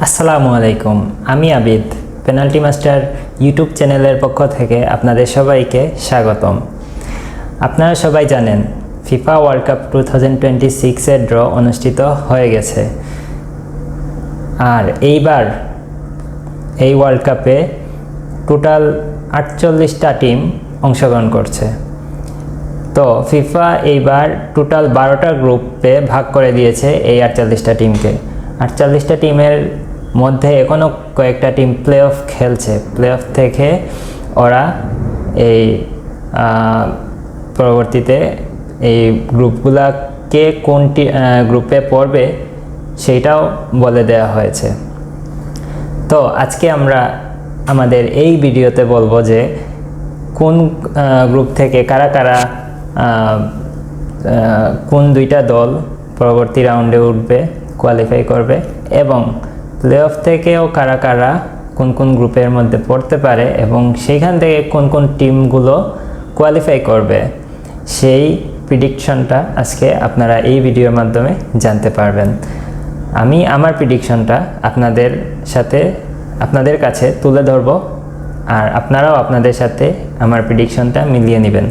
আসসালামু আলাইকুম, আমি আবিদ। পেনাল্টি মাস্টার ইউটিউব চ্যানেলের পক্ষ থেকে আপনাদের সবাইকে স্বাগতম। আপনারা সবাই জানেন ফিফা ওয়ার্ল্ড কাপ 2026-এর ড্র অনুষ্ঠিত হয়ে গেছে। আর এইবার এই ওয়ার্ল্ড কাপে টোটাল 48টা টিম অংশগ্রহণ করছে। তো ফিফা এইবার টোটাল 12টা গ্রুপে ভাগ করে দিয়েছে এই 48টা টিমকে। 48টা টিমের মধ্যে এখনও কয়েকটা টিম প্লে অফ খেলছে। প্লে অফ থেকে ওরা এই পরবর্তীতে এই গ্রুপগুলোকে কোনটি গ্রুপে পড়বে সেইটাও বলে দেওয়া হয়েছে। তো আজকে আমরা আমাদের এই ভিডিওতে বলবো যে কোন গ্রুপ থেকে কারা কারা কোন দুইটা দল পরবর্তী রাউন্ডে উঠবে, কোয়ালিফাই করবে, এবং প্লে অফ থেকেও কারা কারা কোন কোন গ্রুপের মধ্যে পড়তে পারে এবং সেইখান থেকে কোন কোন টিমগুলো কোয়ালিফাই করবে সেই প্রিডিকশনটা আজকে আপনারা এই ভিডিওর মাধ্যমে জানতে পারবেন। আমি আমার প্রিডিকশনটা আপনাদের কাছে তুলে ধরব, আর আপনারাও আপনাদের সাথে আমার প্রিডিকশনটা মিলিয়ে নেবেন।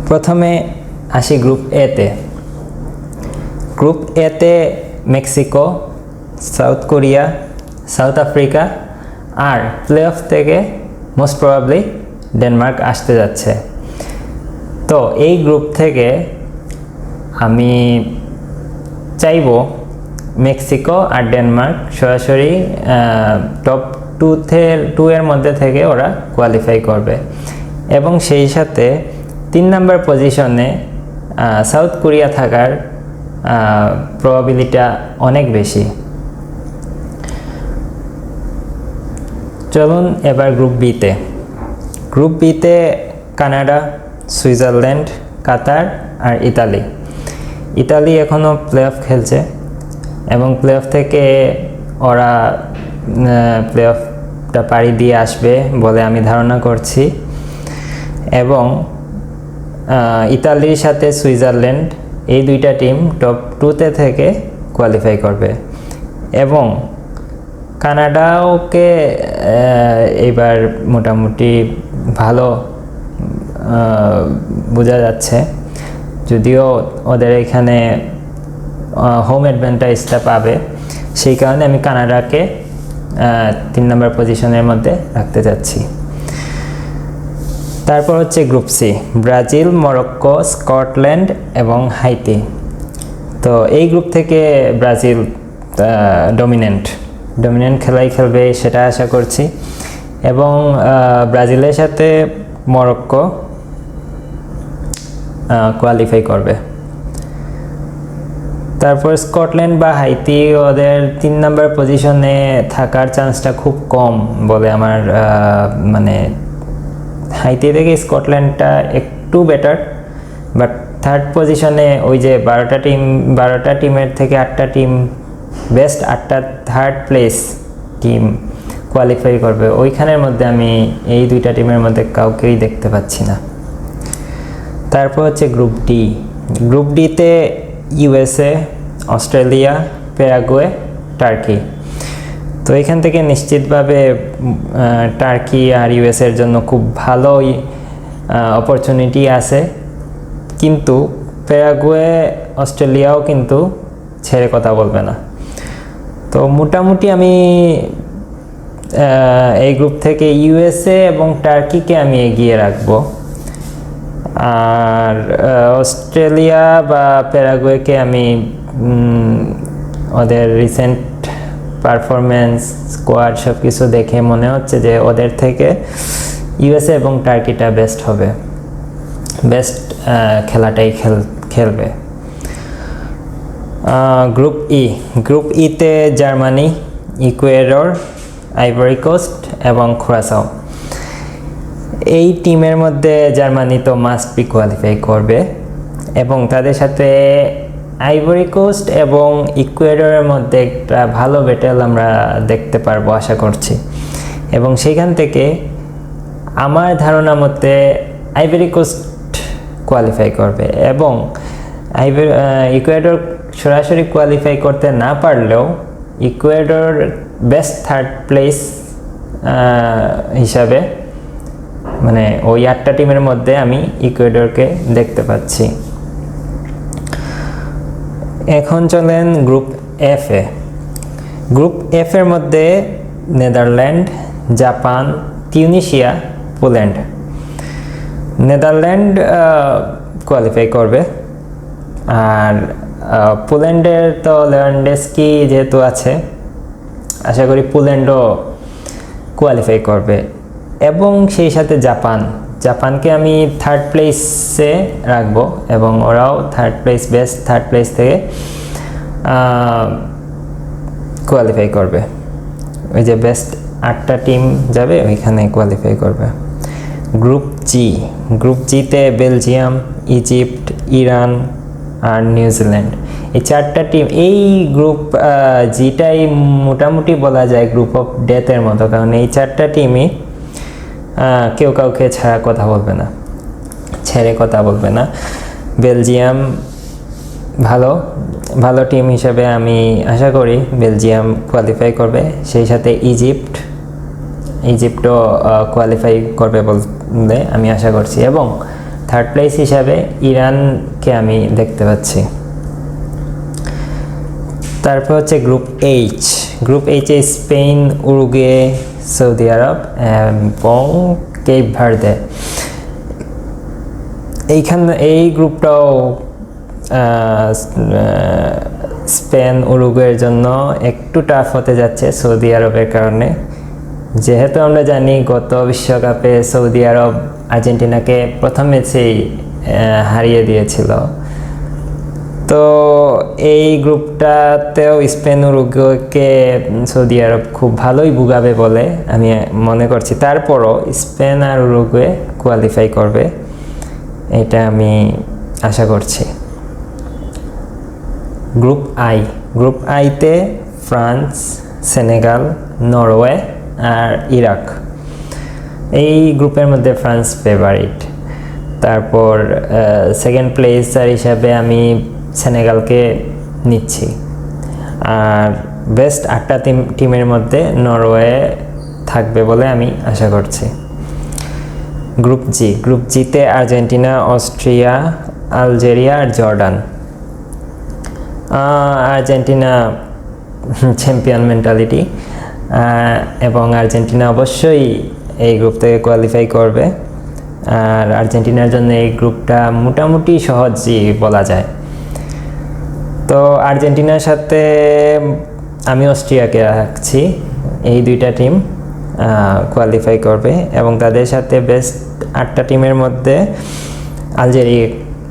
প্রথমে আসি গ্রুপ এতে। গ্রুপ এতে Mexico, South Korea, South Africa আর প্লে অফ থেকে মোস্ট প্রবাবলি ডেনমার্ক আসতে যাচ্ছে। তো এই গ্রুপ থেকে আমি চাইব মেক্সিকো আর ডেনমার্ক সরাসরি টপ টু এর মধ্যে থেকে ওরা কোয়ালিফাই করবে, এবং সেই সাথে 3 নম্বর পজিশনে সাউথ কোরিয়া থাকার প্রবাবিলিটিটা অনেক বেশি। চলুন এবার গ্রুপ বিতে। গ্রুপ বিতে কানাডা, সুইজারল্যান্ড, কাতার আর ইতালি এখনও প্লে অফ খেলছে এবং প্লে অফ থেকে ওরা প্লে অফটা পাড়ি দিয়ে আসবে বলে আমি ধারণা করছি। এবং ইতালির সাথে সুইজারল্যান্ড এই দুইটা টিম টপ 2তে থেকে কোয়ালিফাই করবে, এবং কানাডাওকে এবার মোটামুটি ভালো বোঝা যাচ্ছে, যদিও ওদের এখানে হোম অ্যাডভান্টেজটা পাবে, সেই কারণে আমি কানাডাকে 3 নম্বর পজিশনের মধ্যে রাখতে যাচ্ছি। তারপর হচ্ছে group C, Brazil, Morocco, Scotland এবং হাইতি। তো এই গ্রুপ থেকে ব্রাজিল ডমিনেন্ট খেলাই খেলবে সেটা আশা করছি, এবং ব্রাজিলের সাথে মরক্কো কোয়ালিফাই করবে। তারপর স্কটল্যান্ড বা হাইতি ওদের 3 নম্বর পজিশনে থাকার চান্সটা খুব কম বলে আমার মানে হাইতি থেকে স্কটল্যান্ডটা একটু বেটার, বাট থার্ড পজিশনে ওই যে 12টা টিমের থেকে 8টা টিম বেস্ট 8টা থার্ড প্লেস টিম কোয়ালিফাই করবে, ওইখানের মধ্যে আমি এই দুইটা টিমের মধ্যে কাউকেই দেখতে পাচ্ছি না। তারপর হচ্ছে গ্রুপ ডিতে ইউএসএ, অস্ট্রেলিয়া, প্যারাগুয়ে, টার্কি। তো এখান থেকে নিশ্চিতভাবে টার্কি আর ইউএসএর জন্য খুব ভালোই অপরচুনিটি আছে, কিন্তু প্যারাগুয়ে, অস্ট্রেলিয়াও কিন্তু ছেড়ে কথা বলবে না। তো মোটামুটি আমি এই গ্রুপ থেকে ইউএসএ এবং টার্কিকে আমি এগিয়ে রাখবো, আর অস্ট্রেলিয়া বা প্যারাগুয়েকে আমি ওদের রিসেন্ট পারফরমেন্স, স্কোয়াড সব কিছু দেখে মনে হচ্ছে যে ওদের থেকে ইউএসএ এবং টার্কিটা বেস্ট হবে, বেস্ট খেলাটাই খেলবে। গ্রুপ ইতে জার্মানি, ইকুয়েডর, আইভরি কোস্ট এবং কুরাসাও। এই টিমের মধ্যে জার্মানি তো মাস্ট বি কোয়ালিফাই করবে, এবং তাদের সাথে আইভরি কোস্ট এবং ইকুয়েডরের মধ্যে একটা ভালো ব্যাটেল আমরা দেখতে পারবো আশা করছি, এবং সেইখান থেকে আমার ধারণা মতে আইভরি কোস্ট কোয়ালিফাই করবে, এবং ইকুয়েডর সরাসরি কোয়ালিফাই করতে না পারলেও ইকুয়েডর বেস্ট থার্ড প্লেস হিসাবে, মানে ওই 8টা টিমের মধ্যে আমি ইকুয়েডরকে দেখতে পাচ্ছি। এখন চলেন গ্রুপ এফ এ। গ্রুপ এফ এর মধ্যে Netherland, Japan, Tunisia, Poland. Netherland qualify করবে, আর পোল্যান্ডের তো লেভানডস্কি যেহেতু আছে, আশা করি পোল্যান্ডও কোয়ালিফাই করবে। এবং সেই সাথে জাপানকে আমি থার্ড প্লেসে রাখবো, এবং ওরাও বেস্ট থার্ড প্লেস থেকে কোয়ালিফাই করবে। ওই যে বেস্ট 8টা টিম যাবে ওইখানে কোয়ালিফাই করবে। গ্রুপ জিতে বেলজিয়াম, ইজিপ্ট, ইরান আর নিউজিল্যান্ড, এই 4টা টিম। এই গ্রুপ জিটাই মোটামুটি বলা যায় গ্রুপ অফ ডেথের মতো, কারণ এই 4টা টিমই কেউ কাউকে ছেড়ে কথা বলবে না। বেলজিয়াম ভালো টিম হিসেবে আমি আশা করি বেলজিয়াম কোয়ালিফাই করবে। সেই সাথে ইজিপ্টও কোয়ালিফাই করবে বলে আমি আশা করছি, এবং থার্ড প্লেস হিসাবে ইরানকে আমি দেখতে পাচ্ছি। তারপর হচ্ছে গ্রুপ এইচে স্পেন, উরুগুয়ে, সৌদি আরব এবং কেপ ভার্দে। এই গ্রুপটাও স্পেন, উরুগুয়ের জন্য একটু টাফ হতে যাচ্ছে সৌদি আরবের কারণে, যেহেতু আমরা জানি গত বিশ্বকাপে সৌদি আরব আর্জেন্টিনাকে প্রথম ম্যাচেই হারিয়ে দিয়েছিল। তো এই গ্রুপটাতেও স্পেন, উরুগুয়েকে সৌদি আরব খুব ভালোই ভুগাবে বলে আমি মনে করছি। তারপরও স্পেন আর উরুগুয়ে কোয়ালিফাই করবে, এটা আমি আশা করছি। গ্রুপ আইতে ফ্রান্স, সেনেগাল, নরওয়ে আর ইরাক। এই গ্রুপের মধ্যে ফ্রান্স ফেভারিট। তারপর সেকেন্ড প্লেসার হিসাবে আমি সেনেগালকে নিচ্ছি, আর বেস্ট 8টা টিমের মধ্যে নরওয়ে থাকবে বলে আমি আশা করছি। গ্রুপ জিতে আর্জেন্টিনা, অস্ট্রিয়া, আলজেরিয়া আর জর্ডান। আর্জেন্টিনা চ্যাম্পিয়ন মেন্টালিটি, এবং আর্জেন্টিনা অবশ্যই এই গ্রুপ থেকে কোয়ালিফাই করবে। আর আর্জেন্টিনার জন্য এই গ্রুপটা মোটামুটি সহজই বলা যায়। তো আর্জেন্টিনার সাথে আমি অস্ট্রিয়াকে রাখছি, এই 2টা টিম কোয়ালিফাই করবে, এবং তাদের সাথে বেস্ট 8টা টিমের মধ্যে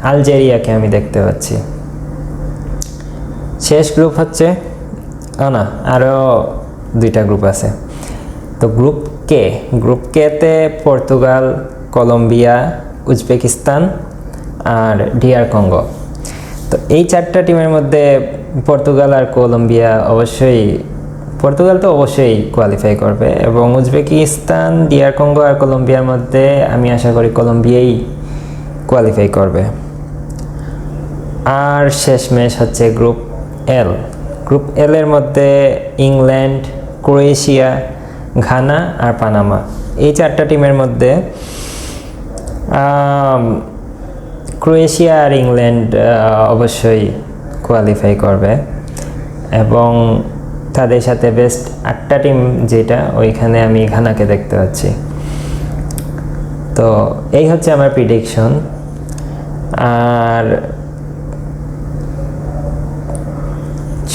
আলজেরিয়াকে আমি দেখতে পাচ্ছি। শেষ গ্রুপ হচ্ছে আরও 2টা গ্রুপ আছে। তো গ্রুপ কেতে পর্তুগাল, কলম্বিয়া, উজবেকিস্তান আর DR কঙ্গো। তো এই 4টা টিমের মধ্যে পর্তুগাল আর কলম্বিয়া পর্তুগাল তো অবশ্যই কোয়ালিফাই করবে, এবং উজবেকিস্তান, DR কঙ্গো আর কলম্বিয়ার মধ্যে আমি আশা করি কলম্বিয়াই কোয়ালিফাই করবে। আর শেষ ম্যাচ হচ্ছে গ্রুপ এল এর মধ্যে ইংল্যান্ড, ক্রোয়েশিয়া, ঘানা আর পানামা। এই 4টা টিমের মধ্যে ক্রোয়েশিয়া আর ইংল্যান্ড অবশ্যই কোয়ালিফাই করবে, এবং তাদের সাথে বেস্ট 8টা টিম যেটা, ওইখানে আমি ঘানাকে দেখতে পাচ্ছি। তো এই হচ্ছে আমার প্রিডিকশন। আর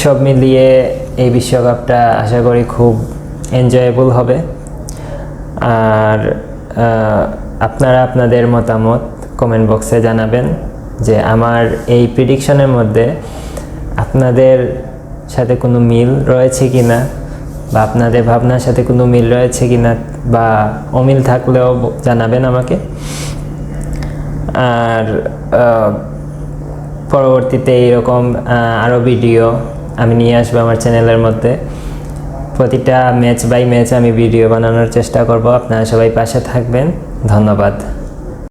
সব মিলিয়ে এই বিশ্বকাপটা আশা করি খুব এনজয়েবল হবে। আর আপনারা আপনাদের মতামত কমেন্ট বক্সে জানাবেন যে আমার এই প্রিডিকশনের মধ্যে আপনাদের সাথে কোনো মিল রয়েছে কিনা, বা আপনাদের ভাবনার সাথে কোনো মিল রয়েছে কিনা, বা অমিল থাকলেও জানাবেন আমাকে। আর পরবর্তীতে এরকম আরও ভিডিও আমি নিয়ে আসবো আমার চ্যানেলের মধ্যে। প্রতিটা ম্যাচ বাই ম্যাচ আমি ভিডিও বানানোর চেষ্টা করব। আপনারা সবাই পাশে থাকবেন। ধন্যবাদ।